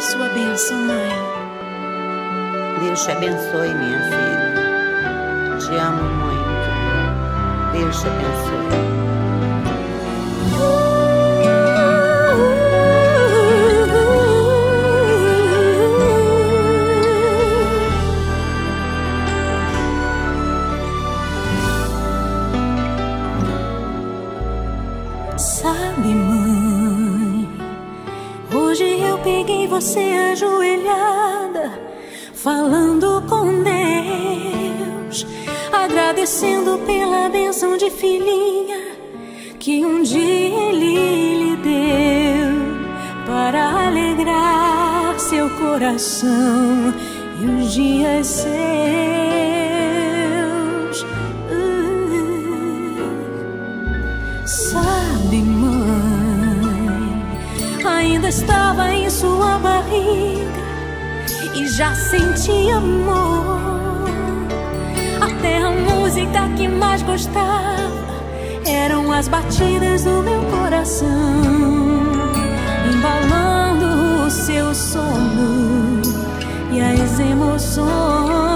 sua bênção, mãe. Deus te abençoe, minha filha. Te amo muito. Deus te abençoe. Sabe, mãe, hoje eu peguei você ajoelhada, falando com Deus, agradecendo pela bênção de filhinha que um dia Ele lhe deu, para alegrar seu coração e os dias seus. Sabe, mãe, ainda estava em sua barriga e já sentia amor. Até a música que mais gostava eram as batidas do meu coração, embalando o seu sono e as emoções.